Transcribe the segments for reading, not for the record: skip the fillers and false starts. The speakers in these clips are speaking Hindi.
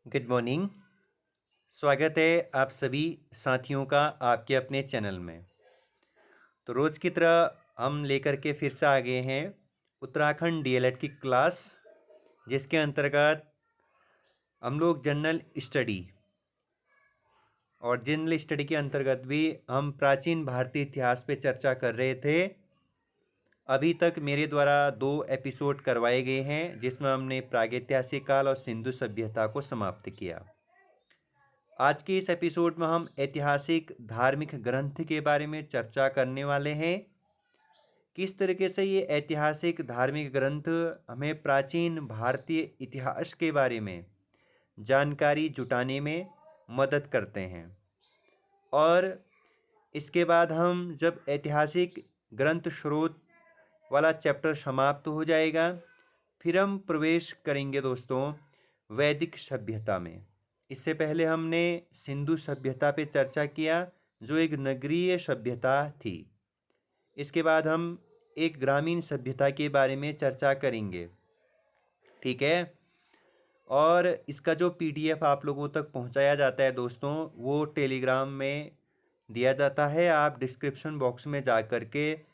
Good morning. स्वागत है आप सभी साथियों का आपके अपने चैनल में। तो रोज़ की तरह हम लेकर के फिर से आ गए हैं उत्तराखंड डीएलएड की क्लास, जिसके अंतर्गत हम लोग जनरल स्टडी और जनरल स्टडी के अंतर्गत भी हम प्राचीन भारतीय इतिहास पे चर्चा कर रहे थे। अभी तक मेरे द्वारा 2 एपिसोड करवाए गए हैं, जिसमें हमने प्रागैतिहासिक काल और सिंधु सभ्यता को समाप्त किया। आज के इस एपिसोड में हम ऐतिहासिक धार्मिक ग्रंथ के बारे में चर्चा करने वाले हैं। किस तरीके से ये ऐतिहासिक धार्मिक ग्रंथ हमें प्राचीन भारतीय इतिहास के बारे में जानकारी जुटाने में मदद करते हैं। और इसके बाद हम जब ऐतिहासिक ग्रंथ स्रोत वाला चैप्टर समाप्त हो जाएगा, फिर हम प्रवेश करेंगे दोस्तों वैदिक सभ्यता में। इससे पहले हमने सिंधु सभ्यता पे चर्चा किया, जो एक नगरीय सभ्यता थी। इसके बाद हम एक ग्रामीण सभ्यता के बारे में चर्चा करेंगे, ठीक है। और इसका जो पीडीएफ आप लोगों तक पहुंचाया जाता है दोस्तों, वो टेलीग्राम में दिया जाता है। आप डिस्क्रिप्शन बॉक्स में जा कर के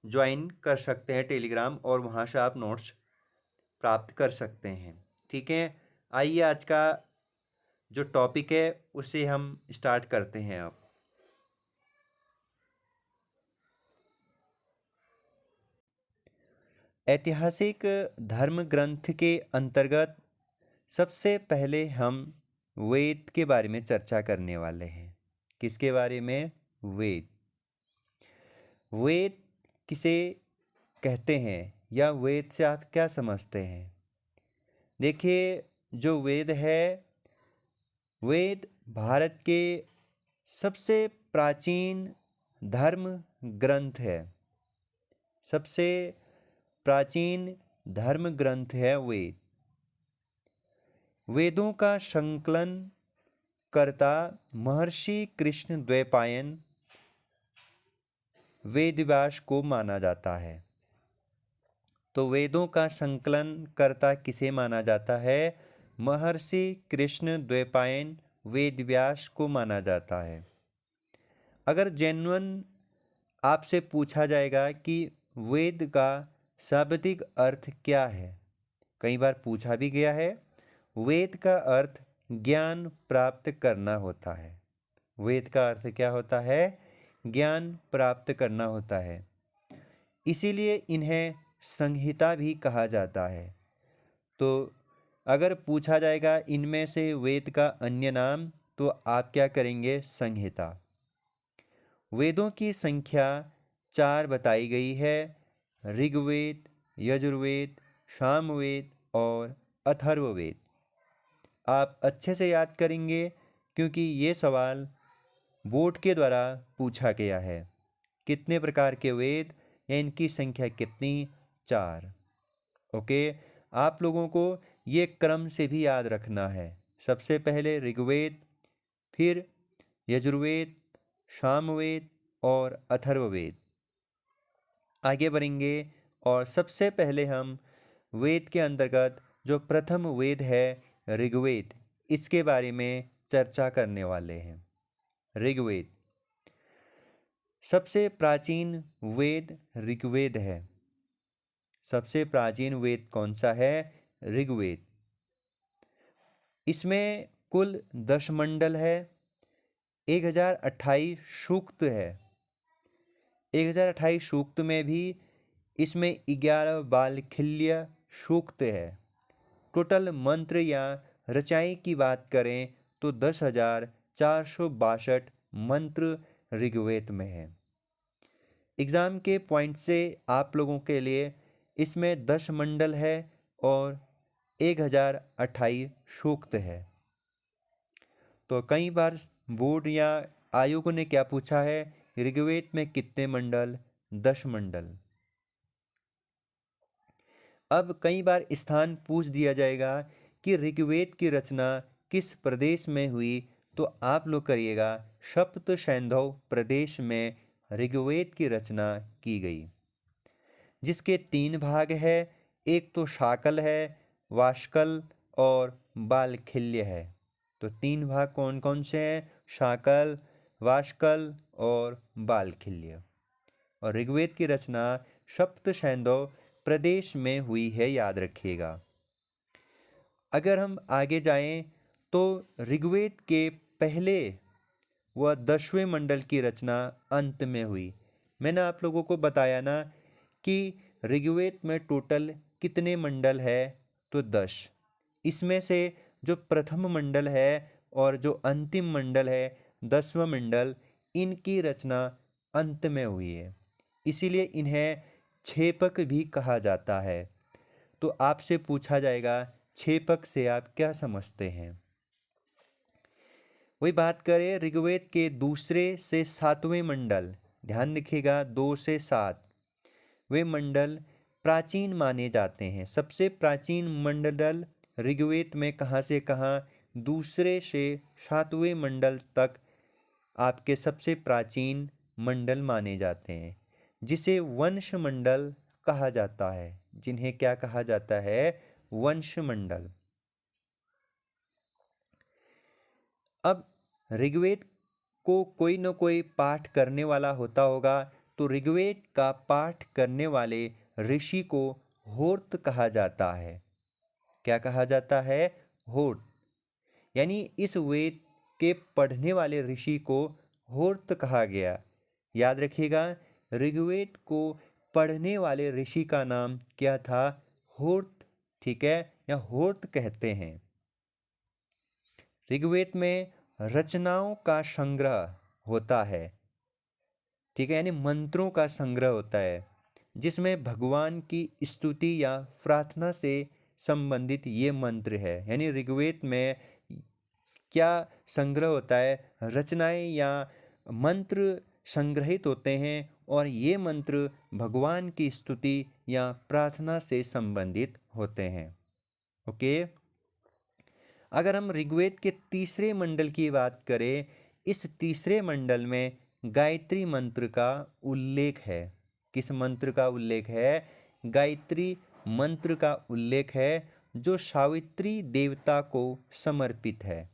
ज्वाइन कर सकते हैं टेलीग्राम, और वहां से आप नोट्स प्राप्त कर सकते हैं, ठीक है। आइए आज का जो टॉपिक है उसे हम स्टार्ट करते हैं अब। ऐतिहासिक धर्म ग्रंथ के अंतर्गत सबसे पहले हम वेद के बारे में चर्चा करने वाले हैं। किसके बारे में? वेद। वेद किसे कहते हैं, या वेद से आप क्या समझते हैं? देखिए, जो वेद है, वेद भारत के सबसे प्राचीन धर्म ग्रंथ है। सबसे प्राचीन धर्म ग्रंथ है वेद। वेदों का संकलन कर्ता महर्षि कृष्ण द्वैपायन वेदव्यास को माना जाता है। तो वेदों का संकलन कर्ता किसे माना जाता है? महर्षि कृष्ण द्वैपायन वेदव्यास को माना जाता है। अगर जेन्युइन आपसे पूछा जाएगा कि वेद का शाब्दिक अर्थ क्या है, कई बार पूछा भी गया है। वेद का अर्थ ज्ञान प्राप्त करना होता है। वेद का अर्थ क्या होता है? ज्ञान प्राप्त करना होता है। इसीलिए इन्हें संहिता भी कहा जाता है। तो अगर पूछा जाएगा इनमें से वेद का अन्य नाम, तो आप क्या करेंगे? संहिता। वेदों की संख्या 4 बताई गई है: ऋग्वेद, यजुर्वेद, सामवेद और अथर्ववेद। आप अच्छे से याद करेंगे, क्योंकि ये सवाल बोर्ड के द्वारा पूछा गया है। कितने प्रकार के वेद या इनकी संख्या कितनी? 4। ओके, आप लोगों को ये क्रम से भी याद रखना है। सबसे पहले ऋग्वेद, फिर यजुर्वेद, सामवेद और अथर्ववेद। आगे बढ़ेंगे, और सबसे पहले हम वेद के अंतर्गत जो प्रथम वेद है ऋग्वेद, इसके बारे में चर्चा करने वाले हैं। ऋग्वेद सबसे प्राचीन वेद ऋग्वेद है। सबसे प्राचीन वेद कौन सा है? ऋग्वेद। इसमें कुल 10 मंडल है, 1028 सूक्त है। 1028 सूक्त में भी इसमें 11 बालखिल्य सूक्त है। टोटल मंत्र या रचाई की बात करें तो 10,462 मंत्र ऋग्वेद में है। एग्ज़ाम के पॉइंट से आप लोगों के लिए इसमें 10 मंडल है और 1028 सूक्त है। तो कई बार बोर्ड या आयोग ने क्या पूछा है? ऋग्वेद में कितने मंडल? 10 मंडल। अब कई बार स्थान पूछ दिया जाएगा कि ऋग्वेद की रचना किस प्रदेश में हुई, तो आप लोग करिएगा सप्त सैंधव प्रदेश में ऋग्वेद की रचना की गई, जिसके 3 भाग है। एक तो शाकल है, वाशकल और बालखिल्य है। तो 3 भाग कौन कौन से हैं? शाकल, वाष्कल और बालखिल्य। और ऋग्वेद की रचना सप्तसैंधव प्रदेश में हुई है, याद रखिएगा। अगर हम आगे जाएं तो ऋग्वेद के पहले व 10वें मंडल की रचना अंत में हुई। मैंने आप लोगों को बताया ना कि ऋग्वेद में टोटल कितने मंडल है? तो 10। इसमें से जो प्रथम मंडल है और जो अंतिम मंडल है 10वां मंडल, इनकी रचना अंत में हुई है, इसीलिए इन्हें छेपक भी कहा जाता है। तो आपसे पूछा जाएगा छेपक से आप क्या समझते हैं? वही बात करें ऋग्वेद के 2 से 7वें मंडल, ध्यान रखिएगा 2 से 7 वे मंडल प्राचीन माने जाते हैं। सबसे प्राचीन मंडल ऋग्वेद में कहाँ से कहाँ? 2 से 7वें मंडल तक आपके सबसे प्राचीन मंडल माने जाते हैं, जिसे वंश मंडल कहा जाता है। जिन्हें क्या कहा जाता है? वंश मंडल। अब ऋग्वेद को कोई न कोई पाठ करने वाला होता होगा, तो ऋग्वेद का पाठ करने वाले ऋषि को होर्त कहा जाता है। क्या कहा जाता है? होर्त। यानी इस वेद के पढ़ने वाले ऋषि को होर्त कहा गया। याद रखिएगा, ऋग्वेद को पढ़ने वाले ऋषि का नाम क्या था? होर्त। ठीक है, या होर्त कहते हैं। ऋग्वेद में रचनाओं का संग्रह होता है, ठीक है, यानी मंत्रों का संग्रह होता है, जिसमें भगवान की स्तुति या प्रार्थना से संबंधित ये मंत्र है। यानी ऋग्वेद में क्या संग्रह होता है? रचनाएं या मंत्र संग्रहित होते हैं, और ये मंत्र भगवान की स्तुति या प्रार्थना से संबंधित होते हैं। ओके। अगर हम ऋग्वेद के 3 मंडल की बात करें, इस 3 मंडल में गायत्री मंत्र का उल्लेख है। किस मंत्र का उल्लेख है? गायत्री मंत्र का उल्लेख है, जो सावित्री देवता को समर्पित है।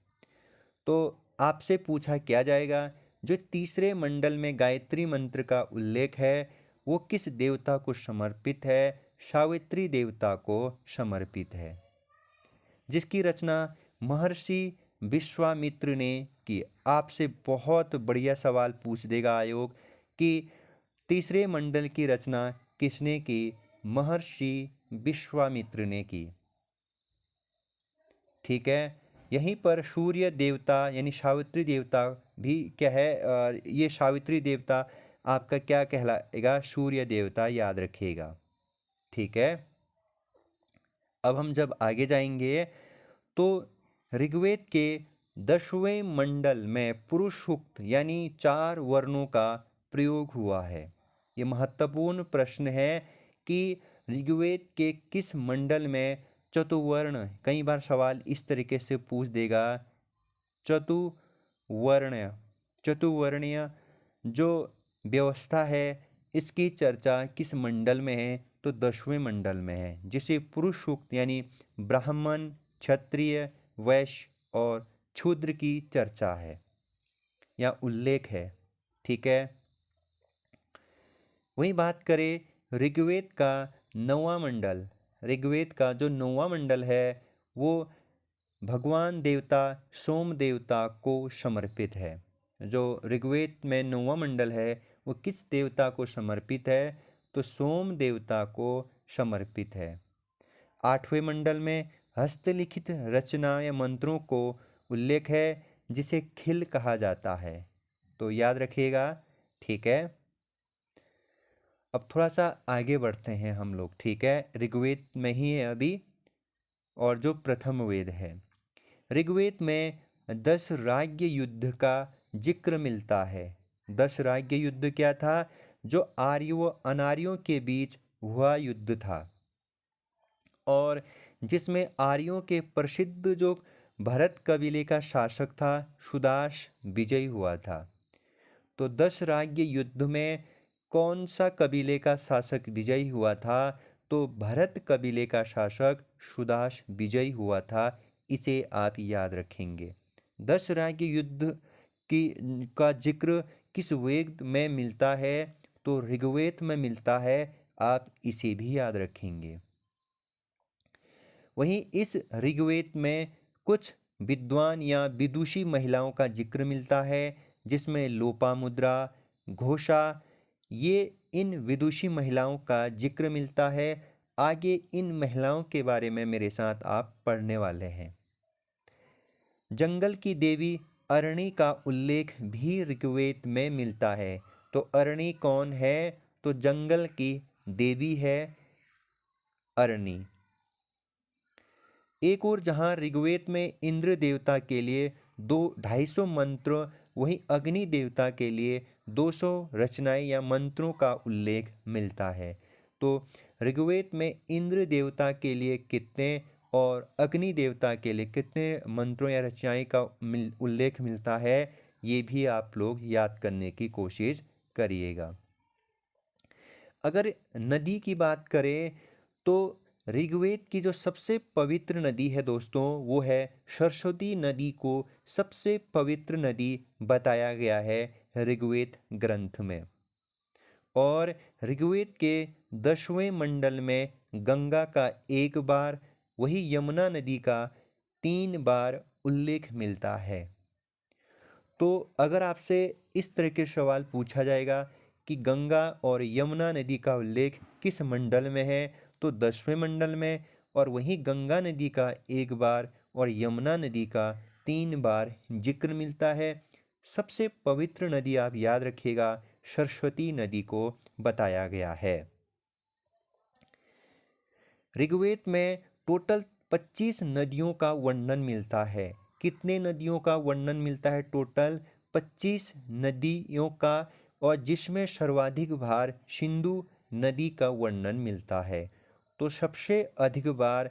तो आपसे पूछा क्या जाएगा, जो 3 मंडल में गायत्री मंत्र का उल्लेख है वो किस देवता को समर्पित है? सावित्री देवता को समर्पित है, जिसकी रचना महर्षि विश्वामित्र ने की। आपसे बहुत बढ़िया सवाल पूछ देगा आयोग कि 3 मंडल की रचना किसने की? महर्षि विश्वामित्र ने की। ठीक है, यहीं पर सूर्य देवता यानी सावित्री देवता भी क्या है? ये सावित्री देवता आपका क्या कहलाएगा? सूर्य देवता, याद रखिएगा। ठीक है, अब हम जब आगे जाएंगे तो ऋग्वेद के 10वें मंडल में पुरुष सूक्त यानी 4 वर्णों का प्रयोग हुआ है। ये महत्वपूर्ण प्रश्न है कि ऋग्वेद के किस मंडल में चतुवर्ण, कई बार सवाल इस तरीके से पूछ देगा, चतुवर्ण, चतुवर्णीय जो व्यवस्था है इसकी चर्चा किस मंडल में है? तो 10वें मंडल में है, जिसे पुरुष सूक्त यानी ब्राह्मण, क्षत्रिय, वैश्य और शूद्र की चर्चा है या उल्लेख है। ठीक है, वही बात करें ऋग्वेद का 9वां मंडल। ऋग्वेद का जो 9वां मंडल है वो भगवान देवता सोम देवता को समर्पित है। जो ऋग्वेद में 9वां मंडल है वो किस देवता को समर्पित है? तो सोम देवता को समर्पित है। 8वें मंडल में हस्तलिखित रचना या मंत्रों को उल्लेख है, जिसे खिल कहा जाता है। तो याद रखिएगा। ठीक है, अब थोड़ा सा आगे बढ़ते हैं हम लोग। ठीक है, ऋग्वेद में ही है अभी, और जो प्रथम वेद है। ऋग्वेद में 10 राज्य युद्ध का जिक्र मिलता है। 10 राज्य युद्ध क्या था? जो आर्यों व अनार्यों के बीच हुआ युद्ध था, और जिसमें आर्यों के प्रसिद्ध जो भरत कबीले का शासक था सुदास विजयी हुआ था। तो 10 राज्य युद्ध में कौन सा कबीले का शासक विजयी हुआ था? तो भरत कबीले का शासक सुदास विजयी हुआ था इसे आप याद रखेंगे। 10 राज्य युद्ध की का जिक्र किस वेद में मिलता है? तो ऋग्वेद में मिलता है, आप इसे भी याद रखेंगे। वहीं इस ऋग्वेद में कुछ विद्वान या विदुषी महिलाओं का जिक्र मिलता है, जिसमें लोपामुद्रा, घोषा, ये इन विदुषी महिलाओं का जिक्र मिलता है। आगे इन महिलाओं के बारे में मेरे साथ आप पढ़ने वाले हैं। जंगल की देवी अरणी का उल्लेख भी ऋग्वेद में मिलता है। तो अरणी कौन है? तो जंगल की देवी है अरणी। एक और जहाँ ऋग्वेद में इंद्र देवता के लिए 250 मंत्र, वहीं अग्नि देवता के लिए 200 रचनाएं या मंत्रों का उल्लेख मिलता है। तो ऋग्वेद में इंद्र देवता के लिए कितने और अग्नि देवता के लिए कितने मंत्रों या रचनाएं का उल्लेख मिलता है, ये भी आप लोग याद करने की कोशिश करिएगा। अगर नदी की बात करें तो ऋग्वेद की जो सबसे पवित्र नदी है दोस्तों, वो है सरस्वती नदी को सबसे पवित्र नदी बताया गया है ऋग्वेद ग्रंथ में। और ऋग्वेद के 10वें मंडल में गंगा का 1 बार, वही यमुना नदी का 3 बार उल्लेख मिलता है। तो अगर आपसे इस तरह के सवाल पूछा जाएगा कि गंगा और यमुना नदी का उल्लेख किस मंडल में है, तो 10वें मंडल में, और वहीं गंगा नदी का 1 बार और यमुना नदी का 3 बार जिक्र मिलता है। सबसे पवित्र नदी आप याद रखिएगा, सरस्वती नदी को बताया गया है। ऋग्वेद में टोटल 25 नदियों का वर्णन मिलता है। कितने नदियों का वर्णन मिलता है? टोटल 25 नदियों का, और जिसमें सर्वाधिक बार सिंधु नदी का वर्णन मिलता है। तो सबसे अधिक बार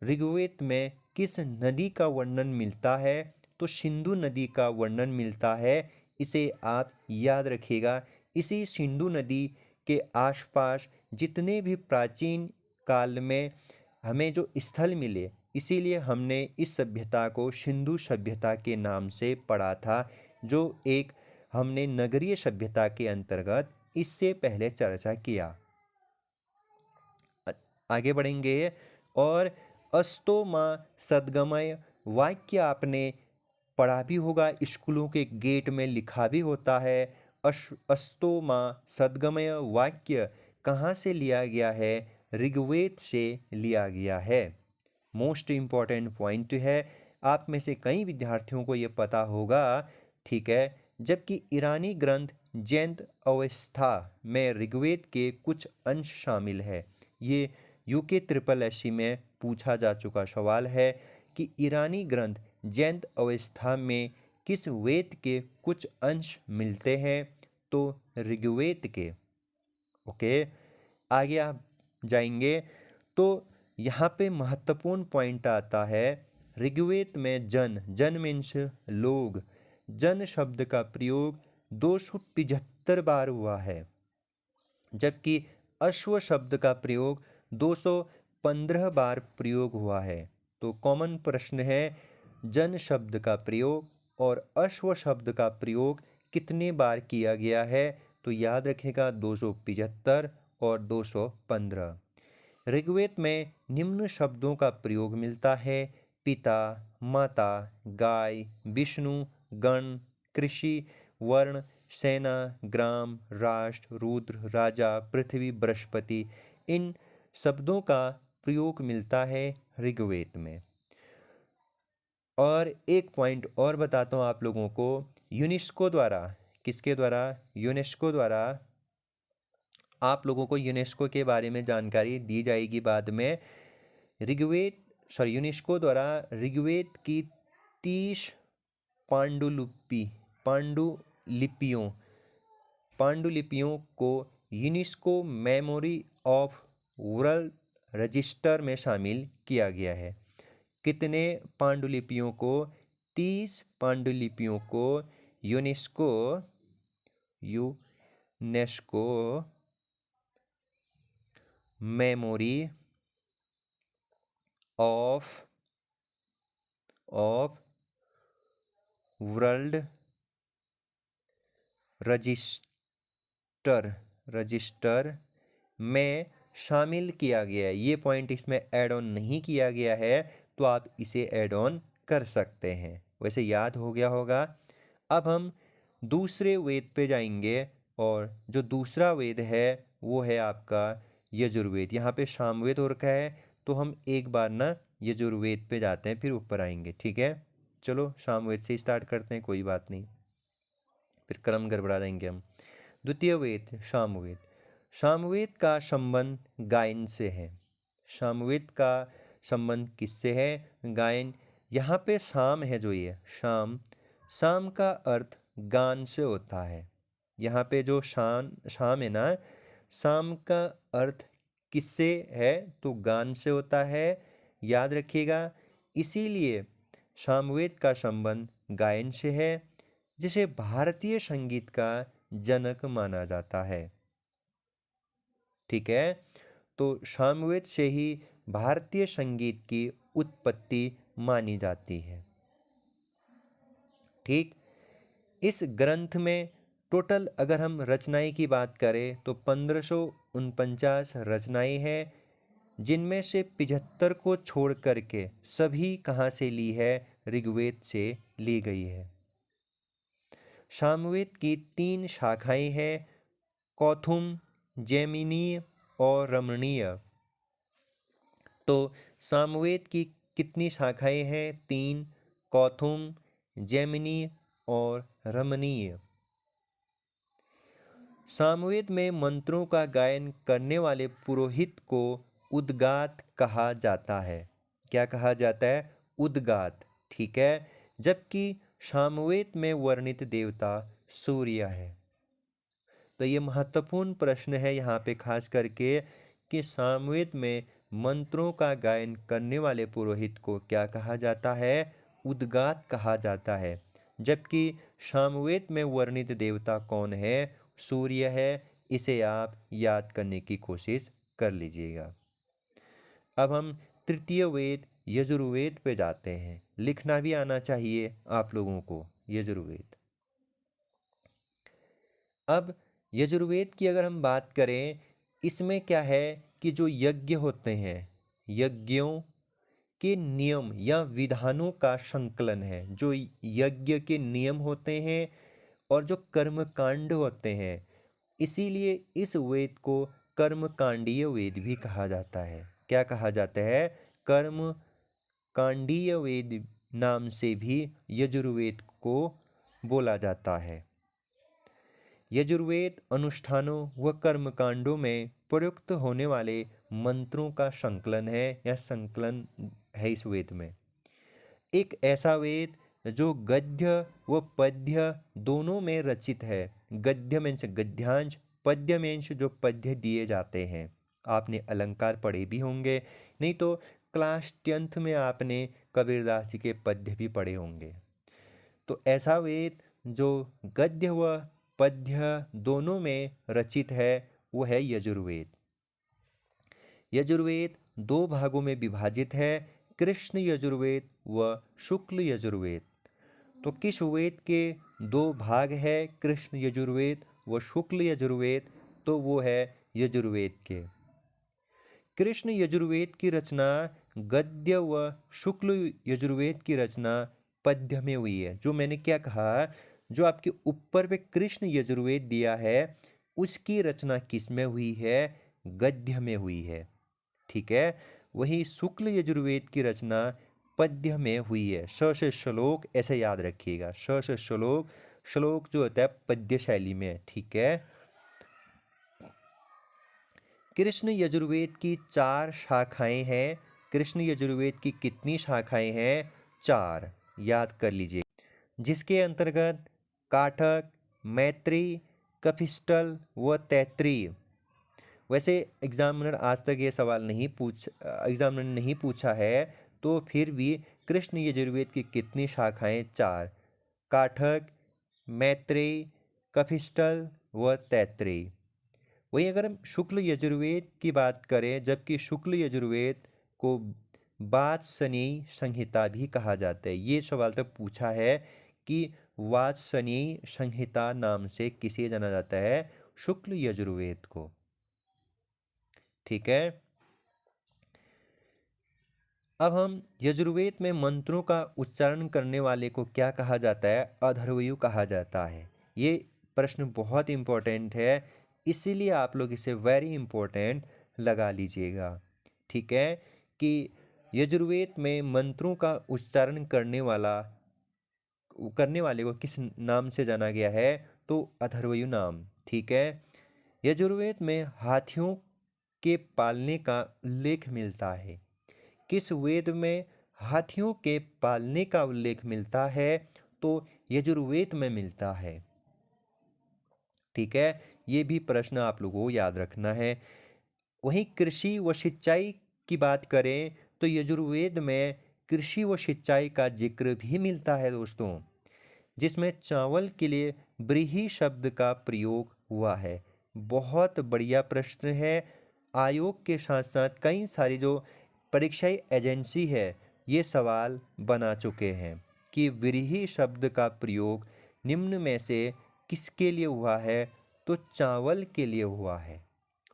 ऋग्वेद में किस नदी का वर्णन मिलता है? तो सिंधु नदी का वर्णन मिलता है। इसे आप याद रखिएगा। इसी सिंधु नदी के आसपास जितने भी प्राचीन काल में हमें जो स्थल मिले, इसीलिए हमने इस सभ्यता को सिंधु सभ्यता के नाम से पढ़ा था, जो एक हमने नगरीय सभ्यता के अंतर्गत इससे पहले चर्चा किया। आगे बढ़ेंगे। और अस्तो माँ सद्गमय वाक्य आपने पढ़ा भी होगा, स्कूलों के गेट में लिखा भी होता है। अस्तो माँ सद्गमय वाक्य कहाँ से लिया गया है? ऋग्वेद से लिया गया है। मोस्ट इम्पॉर्टेंट पॉइंट है, आप में से कई विद्यार्थियों को ये पता होगा, ठीक है। जबकि ईरानी ग्रंथ जैन अवस्था में ऋग्वेद के कुछ अंश शामिल है। ये यूके SSC में पूछा जा चुका सवाल है कि ईरानी ग्रंथ जैन अवस्था में किस वेद के कुछ अंश मिलते हैं? तो ऋग्वेद के। ओके, आगे आप जाएंगे तो यहाँ पे महत्वपूर्ण पॉइंट आता है। ऋग्वेद में जन मीन्स लोग, जन शब्द का प्रयोग 275 बार हुआ है, जबकि अश्व शब्द का प्रयोग 215 बार प्रयोग हुआ है। तो कॉमन प्रश्न है, जन शब्द का प्रयोग और अश्व शब्द का प्रयोग कितने बार किया गया है? तो याद रखेगा 275 और 215। ऋग्वेद में निम्न शब्दों का प्रयोग मिलता है: पिता, माता, गाय, विष्णु, गण, कृषि, वर्ण, सेना, ग्राम, राष्ट्र, रुद्र, राजा, पृथ्वी, बृहस्पति, इन शब्दों का प्रयोग मिलता है ऋग्वेद में। और एक पॉइंट और बताता हूँ आप लोगों को, यूनेस्को द्वारा, किसके द्वारा? यूनेस्को द्वारा आप लोगों को यूनेस्को के बारे में जानकारी दी जाएगी बाद में। यूनेस्को द्वारा ऋग्वेद की 30 पांडुलिपियों को UNESCO memory of world register में शामिल किया गया है। कितने पांडुलिपियों को? 30 पांडुलिपियों को UNESCO memory of of world register में शामिल किया गया है। ये पॉइंट इसमें ऐड ऑन नहीं किया गया है, तो आप इसे ऐड ऑन कर सकते हैं। वैसे याद हो गया होगा। अब हम दूसरे वेद पे जाएंगे, और जो दूसरा वेद है वो है आपका यजुर्वेद। यहाँ पे सामवेद हो रखा है, तो हम एक बार ना यजुर्वेद पे जाते हैं, फिर ऊपर आएंगे, ठीक है। चलो सामवेद से स्टार्ट करते हैं, कोई बात नहीं, फिर क्रम गड़बड़ा देंगे हम। द्वितीय वेद सामवेद। सामवेद का संबंध गायन से है। सामवेद का संबंध किससे है? गायन। यहाँ पे शाम है, जो ये शाम, शाम का अर्थ गान से होता है। यहाँ पे जो शाम है ना, शाम का अर्थ किससे है? तो गान से होता है, याद रखिएगा। इसीलिए सामवेद का संबंध गायन से है, जिसे भारतीय संगीत का जनक माना जाता है। ठीक है, तो सामवेद से ही भारतीय संगीत की उत्पत्ति मानी जाती है। ठीक, इस ग्रंथ में टोटल अगर हम रचनाएं की बात करें तो 1549 रचनाएं हैं, जिनमें से 75 को छोड़ करके सभी कहाँ से ली है? ऋग्वेद से ली गई है। सामवेद की 3 शाखाएं हैं, कौथुम, जैमिनीय और रमणीय। तो सामवेद की कितनी शाखाएं हैं? 3, कौथुम, जैमिनीय और रमणीय। सामवेद में मंत्रों का गायन करने वाले पुरोहित को उद्गात कहा जाता है। क्या कहा जाता है? उद्गात। ठीक है, जबकि सामवेद में वर्णित देवता सूर्य है। तो ये महत्वपूर्ण प्रश्न है यहाँ पे खास करके, कि सामवेद में मंत्रों का गायन करने वाले पुरोहित को क्या कहा जाता है? उद्गात कहा जाता है। जबकि सामवेद में वर्णित देवता कौन है? सूर्य है। इसे आप याद करने की कोशिश कर लीजिएगा। अब हम तृतीय वेद यजुर्वेद पे जाते हैं। लिखना भी आना चाहिए आप लोगों को, यजुर्वेद। अब यजुर्वेद की अगर हम बात करें, इसमें क्या है कि जो यज्ञ होते हैं, यज्ञों के नियम या विधानों का संकलन है। जो यज्ञ के नियम होते हैं और जो कर्मकांड होते हैं, इसीलिए इस वेद को कर्मकांडीय वेद भी कहा जाता है। क्या कहा जाता है? कर्म कांडीय वेद नाम से भी यजुर्वेद को बोला जाता है। यजुर्वेद अनुष्ठानों व कर्मकांडों में प्रयुक्त होने वाले मंत्रों का संकलन है, या संकलन है इस वेद में। एक ऐसा वेद जो गद्य व पद्य दोनों में रचित है। गद्य में से गद्यांश, पद्य में से जो पद्य दिए जाते हैं। आपने अलंकार पढ़े भी होंगे, नहीं तो क्लास 10th में आपने कबीरदास जी के पद्य भी पढ़े होंगे। तो ऐसा वेद जो गद्य व पद्य दोनों में रचित है, वो है यजुर्वेद। यजुर्वेद 2 भागों में विभाजित है, कृष्ण यजुर्वेद व शुक्ल यजुर्वेद। तो किस वेद के 2 भाग है, कृष्ण यजुर्वेद व शुक्ल यजुर्वेद? तो वो है यजुर्वेद के। कृष्ण यजुर्वेद की रचना गद्य व शुक्ल यजुर्वेद की रचना पद्य में हुई है। जो मैंने क्या कहा, जो आपके ऊपर पे कृष्ण यजुर्वेद दिया है, उसकी रचना किस में हुई है? गद्य में हुई है। ठीक है, वही शुक्ल यजुर्वेद की रचना पद्य में हुई है। स से श्लोक ऐसे याद रखिएगा, स से श्लोक, श्लोक जो होता है पद्य शैली में। ठीक है, कृष्ण यजुर्वेद की 4 शाखाएं हैं। कृष्ण यजुर्वेद की कितनी शाखाएं हैं? 4, याद कर लीजिए। जिसके अंतर्गत काठक, मैत्री, कपिस्टल व तैत्रीय। वैसे एग्जामिनर आज तक ये सवाल एग्जामिनर ने नहीं पूछा है, तो फिर भी कृष्ण यजुर्वेद की कितनी शाखाएं? 4, काठक, मैत्रेय, कपिस्टल व तैत्रेय। वहीं अगर हम शुक्ल यजुर्वेद की बात करें, जबकि शुक्ल यजुर्वेद को वात्स्ययी संहिता भी कहा जाता है। ये सवाल तो पूछा है कि वात्स्ययी संहिता नाम से किसे जाना जाता है? शुक्ल यजुर्वेद को। ठीक है। अब हम यजुर्वेद में मंत्रों का उच्चारण करने वाले को क्या कहा जाता है? अथर्वयु कहा जाता है। ये प्रश्न बहुत इंपॉर्टेंट है, इसीलिए आप लोग इसे वेरी इंपॉर्टेंट लगा लीजिएगा। ठीक है, कि यजुर्वेद में मंत्रों का उच्चारण करने वाले को किस नाम से जाना गया है? तो अथर्वयु नाम। ठीक है। यजुर्वेद में हाथियों के पालने का उल्लेख मिलता है। किस वेद में हाथियों के पालने का उल्लेख मिलता है? तो यजुर्वेद में मिलता है। ठीक है, ये भी प्रश्न आप लोगों को याद रखना है। वहीं कृषि व सिंचाई की बात करें तो यजुर्वेद में कृषि व सिंचाई का जिक्र भी मिलता है दोस्तों, जिसमें चावल के लिए व्रीहि शब्द का प्रयोग हुआ है। बहुत बढ़िया प्रश्न है। आयोग के साथ साथ कई सारी जो परीक्षाई एजेंसी है ये सवाल बना चुके हैं कि व्रीहि शब्द का प्रयोग निम्न में से किसके लिए हुआ है? तो चावल के लिए हुआ है।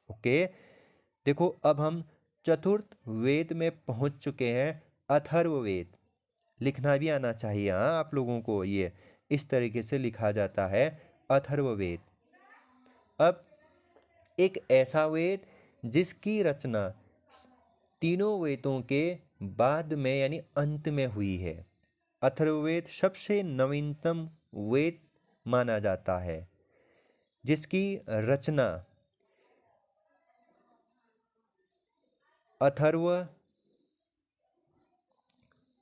ओके, देखो अब हम चतुर्थ वेद में पहुंच चुके हैं, अथर्ववेद। लिखना भी आना चाहिए हाँ आप लोगों को, ये इस तरीके से लिखा जाता है, अथर्ववेद। अब एक ऐसा वेद जिसकी रचना तीनों वेदों के बाद में यानी अंत में हुई है। अथर्ववेद सबसे नवीनतम वेद माना जाता है, जिसकी रचना अथर्व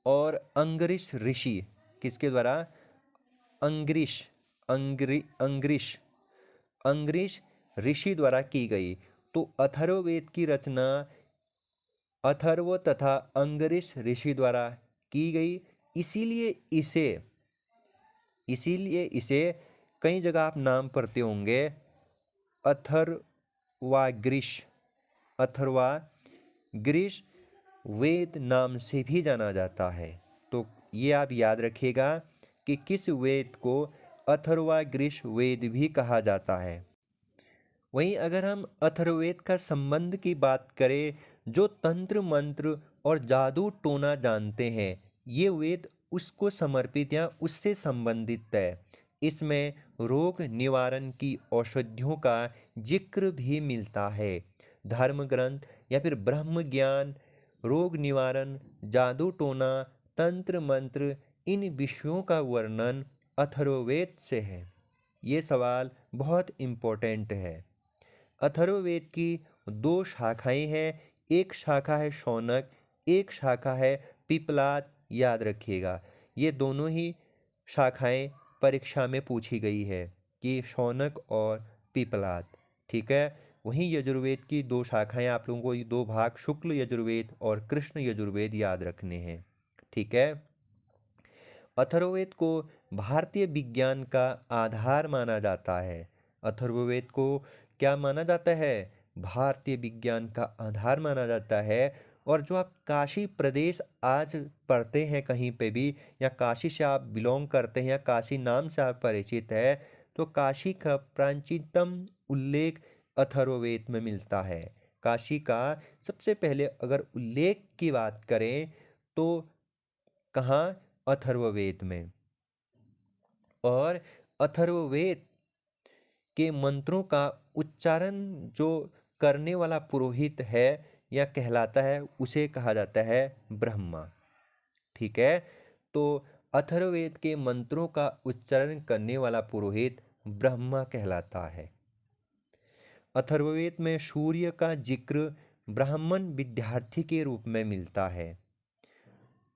और अंगरीष ऋषि किसके द्वारा? अंगरीष ऋषि द्वारा की गई। तो अथर्ववेद की रचना अथर्व तथा अंगरीष ऋषि द्वारा की गई। इसीलिए इसे कई जगह आप नाम पढ़ते होंगे, अथर्वाग्रीष वेद नाम से भी जाना जाता है। तो ये आप याद रखिएगा कि किस वेद को अथर्वाग्रीष वेद भी कहा जाता है। वहीं अगर हम अथर्ववेद का संबंध की बात करें, जो तंत्र मंत्र और जादू टोना जानते हैं ये वेद उसको समर्पित या उससे संबंधित है। इसमें रोग निवारण की औषधियों का जिक्र भी मिलता है। धर्म ग्रंथ या फिर ब्रह्म ज्ञान, रोग निवारण, जादू टोना, तंत्र मंत्र, इन विषयों का वर्णन अथर्ववेद से है। ये सवाल बहुत इम्पोर्टेंट है। अथर्ववेद की दो शाखाएं हैं, एक शाखा है शौनक, एक शाखा है पिपलाद। याद रखिएगा ये दोनों ही शाखाएं परीक्षा में पूछी गई है कि शौनक और पिपलाद। ठीक है, वहीं यजुर्वेद की दो शाखाएं आप लोगों को, ये दो भाग शुक्ल यजुर्वेद और कृष्ण यजुर्वेद याद रखने हैं। ठीक है, अथर्ववेद को भारतीय विज्ञान का आधार माना जाता है। अथर्ववेद को क्या माना जाता है? भारतीय विज्ञान का आधार माना जाता है। और जो आप काशी प्रदेश आज पढ़ते हैं कहीं पे भी, या काशी से आप बिलोंग करते हैं या काशी नाम से आप परिचित है, तो काशी का प्राचीनतम उल्लेख अथर्ववेद में मिलता है। काशी का सबसे पहले अगर उल्लेख की बात करें तो कहाँ? अथर्ववेद में। और अथर्ववेद के मंत्रों का उच्चारण जो करने वाला पुरोहित है या कहलाता है उसे कहा जाता है ब्रह्मा। ठीक है, तो अथर्ववेद के मंत्रों का उच्चारण करने वाला पुरोहित ब्रह्मा कहलाता है। अथर्ववेद में सूर्य का जिक्र ब्राह्मण विद्यार्थी के रूप में मिलता है।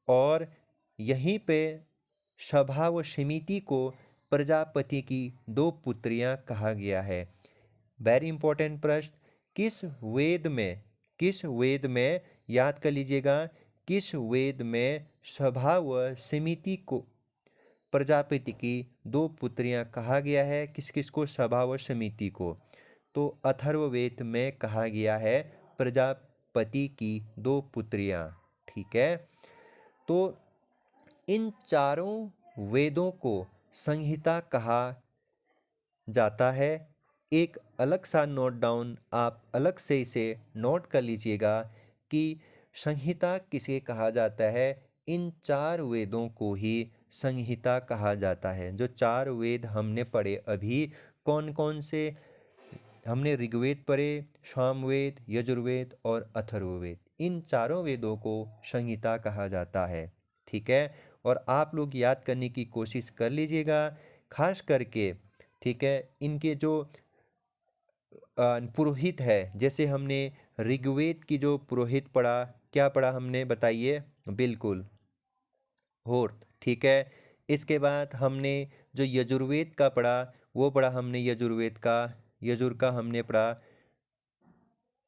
और यहीं पे सभा व समिति को प्रजापति की दो पुत्रियां कहा गया है। वेरी इंपॉर्टेंट प्रश्न, किस वेद में याद कर लीजिएगा, किस वेद में सभा व समिति को प्रजापति की दो पुत्रियां कहा गया है? किस किस को? सभा व समिति को। तो अथर्ववेद में कहा गया है प्रजापति की दो पुत्रियां। ठीक है। तो इन चारों वेदों को संहिता कहा जाता है। एक अलग सा नोट डाउन, आप अलग से इसे नोट कर लीजिएगा कि संहिता किसे कहा जाता है। इन चार वेदों को ही संहिता कहा जाता है। जो चार वेद हमने पढ़े अभी, कौन कौन से? हमने ऋग्वेद पढ़े, सामवेद, यजुर्वेद और अथर्ववेद। इन चारों वेदों को संहिता कहा जाता है, ठीक है। और आप लोग याद करने की कोशिश कर लीजिएगा, खास करके, ठीक है। इनके जो पुरोहित है, जैसे हमने ऋग्वेद की जो पुरोहित पढ़ा, क्या पढ़ा हमने बताइए? बिल्कुल, होर्थ, ठीक है। इसके बाद हमने जो यजुर्वेद का पढ़ा, वो पढ़ा हमने यजुर्वेद का, यजुर का हमने पढ़ा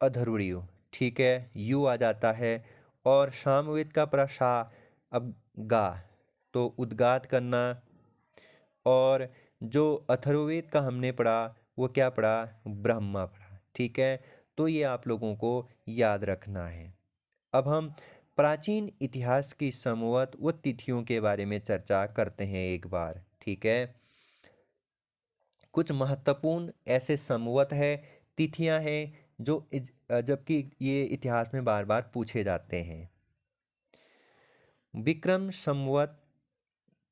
अधर्वणीय, ठीक है, यू आ जाता है। और सामवेद का पढ़ा सा, अब गा, तो उद्गात करना। और जो अथर्ववेद का हमने पढ़ा, वो क्या पढ़ा? ब्रह्मा पढ़ा, ठीक है। तो ये आप लोगों को याद रखना है। अब हम प्राचीन इतिहास की संवत व तिथियों के बारे में चर्चा करते हैं एक बार, ठीक है। कुछ महत्वपूर्ण ऐसे संवत है, तिथियां हैं जो जबकि ये इतिहास में बार बार पूछे जाते हैं। विक्रम संवत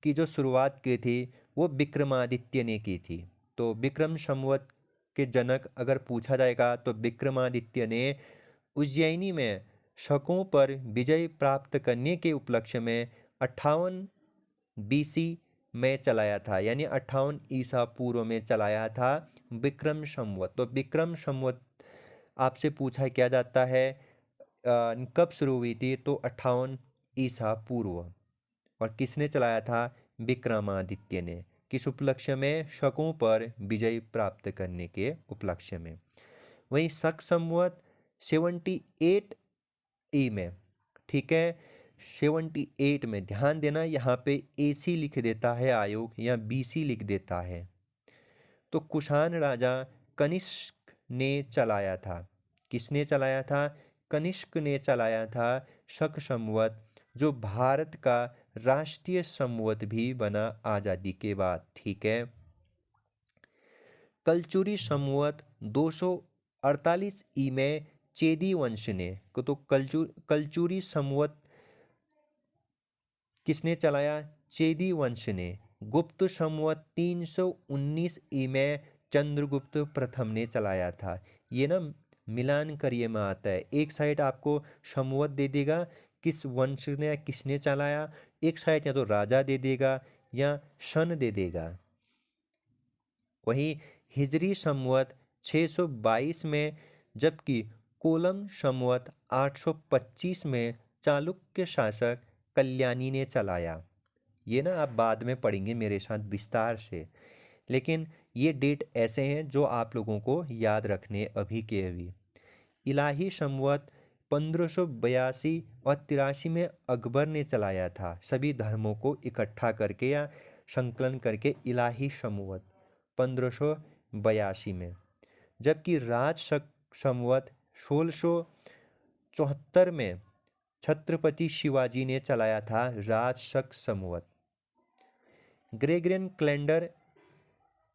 की जो शुरुआत की थी वो विक्रमादित्य ने की थी। तो विक्रम संवत के जनक अगर पूछा जाएगा तो विक्रमादित्य ने उज्जैनी में शकों पर विजय प्राप्त करने के उपलक्ष्य में 58 बीसी में चलाया था, यानी 58 ईसा पूर्व में चलाया था विक्रम संवत। तो विक्रम संवत आपसे पूछा क्या जाता है, कब शुरू हुई थी? तो 58 ईसा पूर्व। और किसने चलाया था? विक्रमादित्य ने। किस उपलक्ष्य में? शकों पर विजय प्राप्त करने के उपलक्ष्य में। वहीं शक संवत 78 ई में, ठीक है, 78 में। ध्यान देना, यहाँ पे एसी लिख देता है आयोग या बीसी लिख देता है। तो कुषाण राजा कनिष्क ने चलाया था। किसने चलाया था? कनिष्क ने चलाया था शक संवत, जो भारत का राष्ट्रीय संवत भी बना आज़ादी के बाद, ठीक है। कलचुरी संवत 248 ई में चेदी वंश ने, तो कलचुरी संवत किसने चलाया? चेदी वंश ने। गुप्त संवत 319 ई में चंद्रगुप्त प्रथम ने चलाया था। ये ना मिलान करिए में आता है, एक साइड आपको संवत दे देगा किस वंश ने किसने चलाया, एक साइड या तो राजा दे देगा या सन दे देगा। वहीं हिजरी संवत 622 में, जबकि कोलम संवत 825 में चालुक्य शासक कल्याणी ने चलाया। ये ना आप बाद में पढ़ेंगे मेरे साथ विस्तार से, लेकिन ये डेट ऐसे हैं जो आप लोगों को याद रखने अभी के अभी। इलाही संवत 1582 और 83 में अकबर ने चलाया था, सभी धर्मों को इकट्ठा करके या संकलन करके इलाही संवत 1582 में। जबकि राजशक संवत 1674 में छत्रपति शिवाजी ने चलाया था राजशक संवत। ग्रेगरियन कैलेंडर,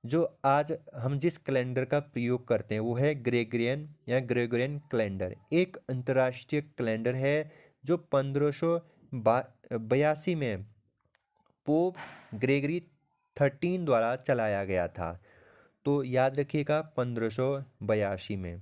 जो आज हम जिस कैलेंडर का प्रयोग करते हैं वो है ग्रेगरियन या ग्रेगोरियन कैलेंडर। एक अंतर्राष्ट्रीय कैलेंडर है जो 1582 में पोप ग्रेगरी 13 द्वारा चलाया गया था। तो याद रखिएगा 1582 में।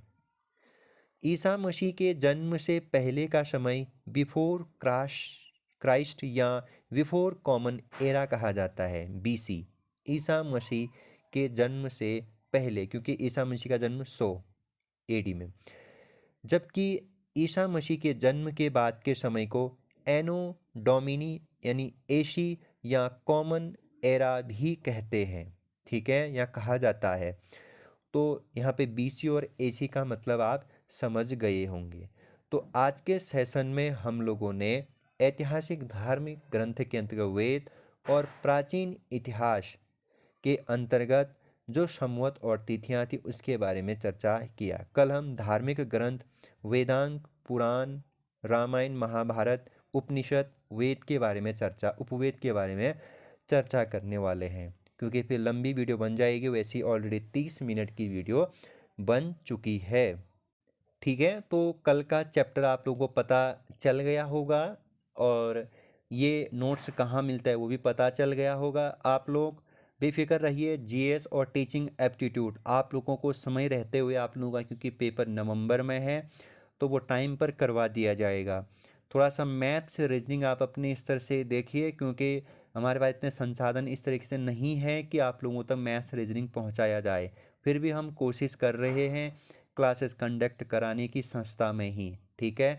ईसा मसीह के जन्म से पहले का समय बिफोर क्राइस्ट या बिफोर कॉमन एरा कहा जाता है, बीसी। ईसा मसीह के जन्म से पहले, क्योंकि ईसा मसीह का जन्म 100 एडी में। जबकि ईसा मसीह के जन्म के बाद के समय को एनो डोमिनी यानी एसी या कॉमन एरा भी कहते हैं, ठीक है, या कहा जाता है। तो यहाँ पे बीसी और एसी का मतलब आप समझ गए होंगे। तो आज के सेशन में हम लोगों ने ऐतिहासिक धार्मिक ग्रंथ के अंतर्गत वेद और प्राचीन इतिहास के अंतर्गत जो संवत और तिथियां थी उसके बारे में चर्चा किया। कल हम धार्मिक ग्रंथ वेदांग, पुराण, रामायण, महाभारत उपनिषद, वेद के बारे में उपवेद के बारे में चर्चा करने वाले हैं, क्योंकि फिर लंबी वीडियो बन जाएगी। वैसी ऑलरेडी 30 मिनट की वीडियो बन चुकी है। ठीक है, तो कल का चैप्टर आप लोगों को पता चल गया होगा, और ये नोट्स कहाँ मिलता है वो भी पता चल गया होगा। आप लोग बेफिक्र रहिए। जीएस और टीचिंग एप्टीट्यूड आप लोगों को समय रहते हुए आप लोगों का, क्योंकि पेपर नवंबर में है तो वो टाइम पर करवा दिया जाएगा। थोड़ा सा मैथ्स रीजनिंग आप अपने स्तर से देखिए, क्योंकि हमारे पास इतने संसाधन इस तरीके से नहीं है कि आप लोगों तक मैथ्स रीजनिंग पहुंचाया जाए। फिर भी हम कोशिश कर रहे हैं क्लासेस कंडक्ट कराने की संस्था में ही। ठीक है,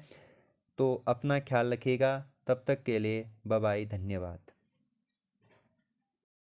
तो अपना ख्याल रखिएगा। तब तक के लिए बाय बाय, धन्यवाद।